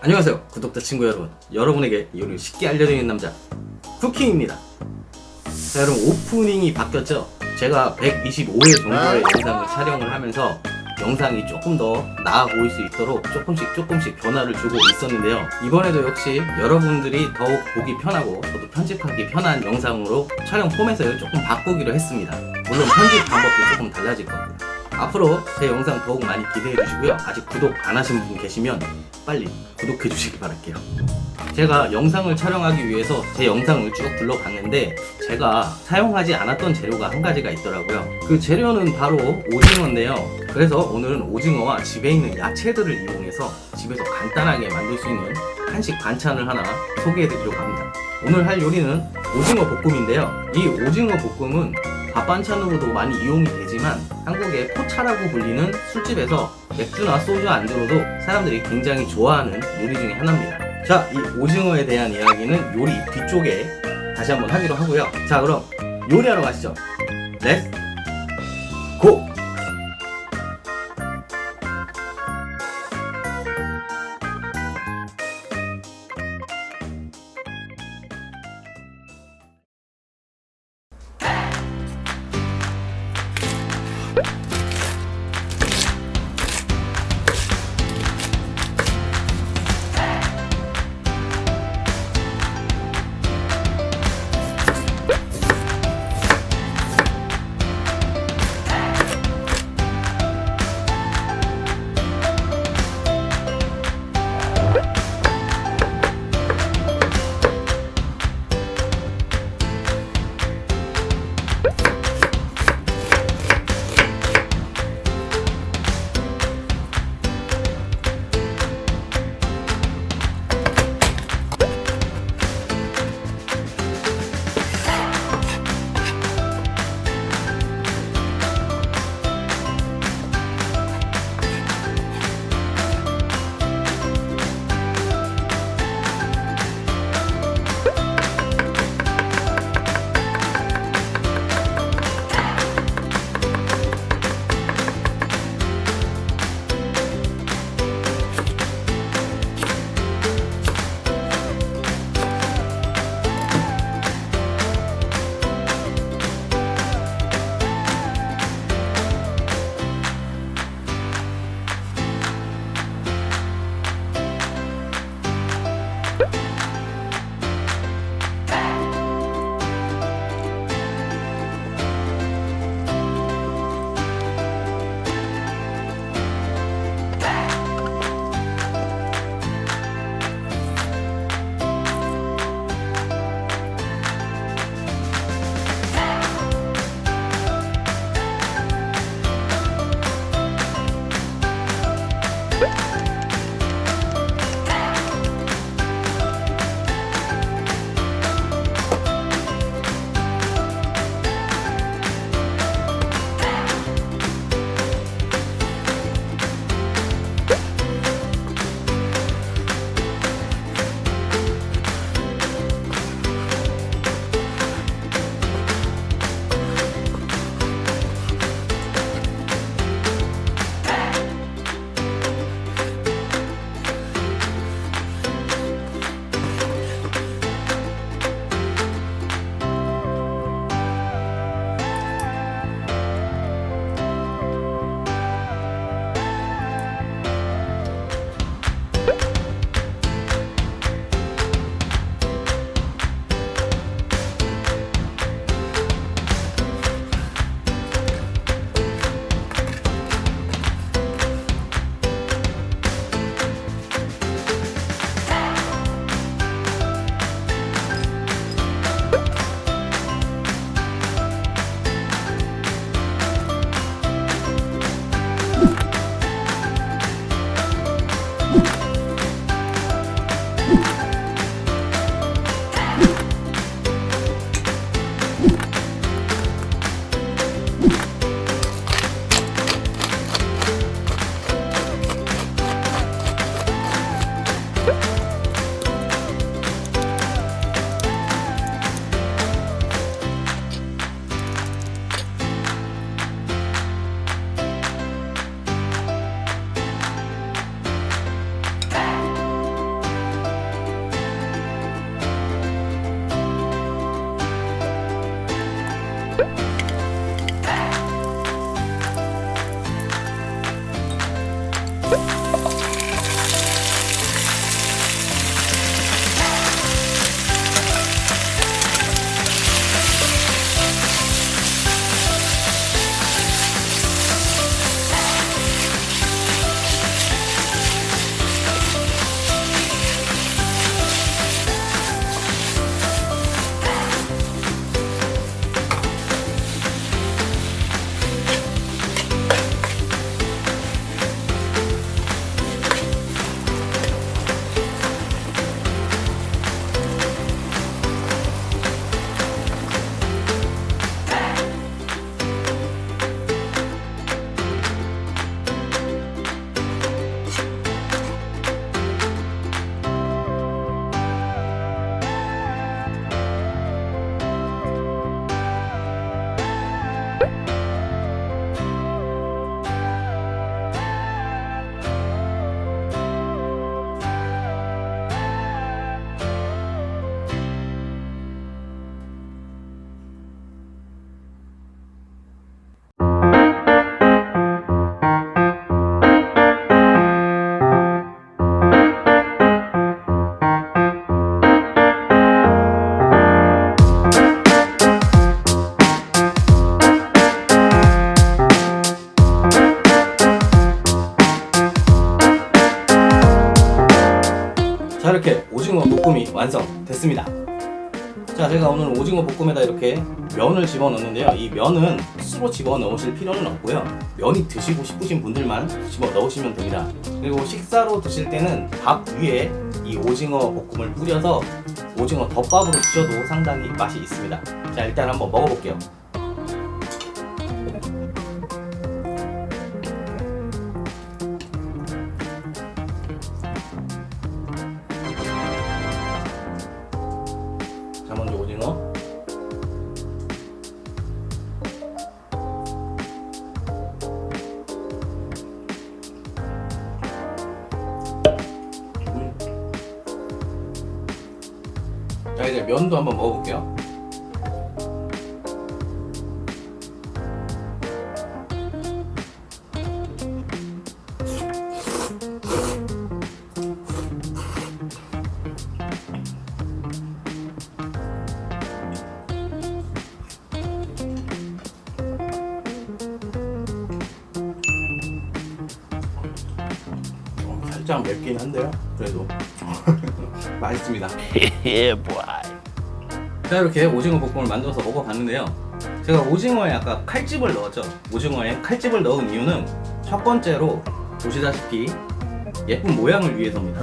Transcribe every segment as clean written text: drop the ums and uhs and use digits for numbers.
안녕하세요 구독자 친구 여러분, 여러분에게 요리를 쉽게 알려드리는 남자 쿠킹입니다. 자 여러분, 오프닝이 바뀌었죠. 제가 125회 정도의 영상을 촬영을 하면서 영상이 조금 더 나아 보일 수 있도록 조금씩 변화를 주고 있었는데요. 이번에도 역시 여러분들이 더욱 보기 편하고 저도 편집하기 편한 영상으로 촬영 포맷을 조금 바꾸기로 했습니다. 물론 편집 방법도 조금 달라질 거고요. 앞으로 제 영상 더욱 많이 기대해 주시고요. 아직 구독 안 하신 분 계시면 빨리 구독해 주시기 바랄게요. 제가 영상을 촬영하기 위해서 제 영상을 쭉 둘러봤는데 제가 사용하지 않았던 재료가 한 가지가 있더라고요. 그 재료는 바로 오징어인데요. 그래서 오늘은 오징어와 집에 있는 야채들을 이용해서 집에서 간단하게 만들 수 있는 한식 반찬을 하나 소개해 드리려고 합니다. 오늘 할 요리는 오징어 볶음인데요. 이 오징어 볶음은 밥 반찬으로도 많이 이용이 되지만 한국의 포차라고 불리는 술집에서 맥주나 소주 안주로도 사람들이 굉장히 좋아하는 요리 중에 하나입니다. 자, 이 오징어에 대한 이야기는 요리 뒤쪽에 다시 한번 하기로 하고요. 자, 그럼 요리하러 가시죠. 렛츠 고! 이렇게 오징어 볶음이 완성됐습니다. 자, 제가 오늘 오징어 볶음에다 이렇게 면을 집어넣는데요. 이 면은 스스로 집어넣으실 필요는 없고요. 면이 드시고 싶으신 분들만 집어넣으시면 됩니다. 그리고 식사로 드실 때는 밥 위에 이 오징어 볶음을 뿌려서 오징어 덮밥으로 드셔도 상당히 맛이 있습니다. 자, 일단 한번 먹어볼게요. 자, 먼저 오징어. 자, 이제 면도 한번 먹어볼게요. 살짝 맵긴 한데요. 그래도 맛있습니다. 자, 이렇게 오징어 볶음을 만들어서 먹어봤는데요. 제가 오징어에 아까 칼집을 넣었죠. 오징어에 칼집을 넣은 이유는 첫 번째로 보시다시피 예쁜 모양을 위해서입니다.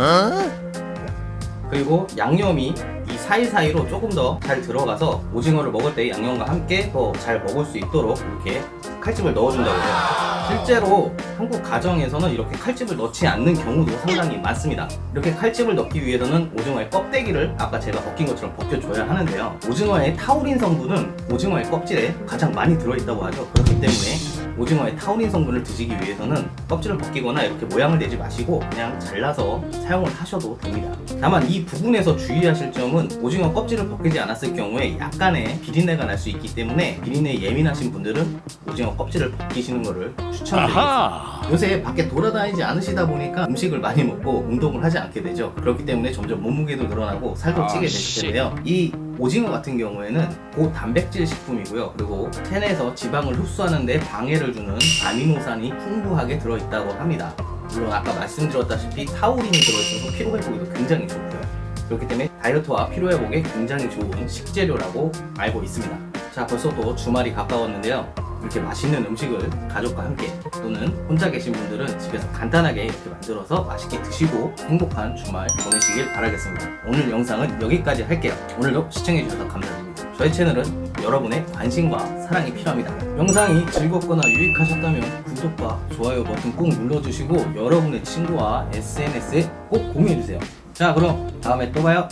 그리고 양념이 이 사이사이로 조금 더 잘 들어가서 오징어를 먹을 때 양념과 함께 더 잘 먹을 수 있도록 이렇게 칼집을 넣어준다고 해요. 실제로 한국 가정에서는 이렇게 칼집을 넣지 않는 경우도 상당히 많습니다. 이렇게 칼집을 넣기 위해서는 오징어의 껍데기를 아까 제가 벗긴 것처럼 벗겨줘야 하는데요. 오징어의 타우린 성분은 오징어의 껍질에 가장 많이 들어있다고 하죠. 그렇기 때문에 오징어의 타우린 성분을 드시기 위해서는 껍질을 벗기거나 이렇게 모양을 내지 마시고 그냥 잘라서 사용을 하셔도 됩니다. 다만 이 부분에서 주의하실 점은 오징어 껍질을 벗기지 않았을 경우에 약간의 비린내가 날 수 있기 때문에 비린내에 예민하신 분들은 오징어 껍질을 벗기시는 것을 추천드리겠습니다. 요새 밖에 돌아다니지 않으시다 보니까 음식을 많이 먹고 운동을 하지 않게 되죠. 그렇기 때문에 점점 몸무게도 늘어나고 살도 찌게 되실 텐데요. 이 오징어 같은 경우에는 고단백질 식품이고요. 그리고 체내에서 지방을 흡수하는 데 방해를 주는 아미노산이 풍부하게 들어있다고 합니다. 물론 아까 말씀드렸다시피 타우린이 들어있어서 피로회복에도 굉장히 좋고요. 그렇기 때문에 다이어트와 피로회복에 굉장히 좋은 식재료라고 알고 있습니다. 자, 벌써 또 주말이 가까웠는데요. 이렇게 맛있는 음식을 가족과 함께 또는 혼자 계신 분들은 집에서 간단하게 이렇게 만들어서 맛있게 드시고 행복한 주말 보내시길 바라겠습니다. 오늘 영상은 여기까지 할게요. 오늘도 시청해주셔서 감사드립니다. 저희 채널은 여러분의 관심과 사랑이 필요합니다. 영상이 즐겁거나 유익하셨다면 구독과 좋아요 버튼 꼭 눌러주시고 여러분의 친구와 SNS에 꼭 공유해주세요. 자, 그럼 다음에 또 봐요.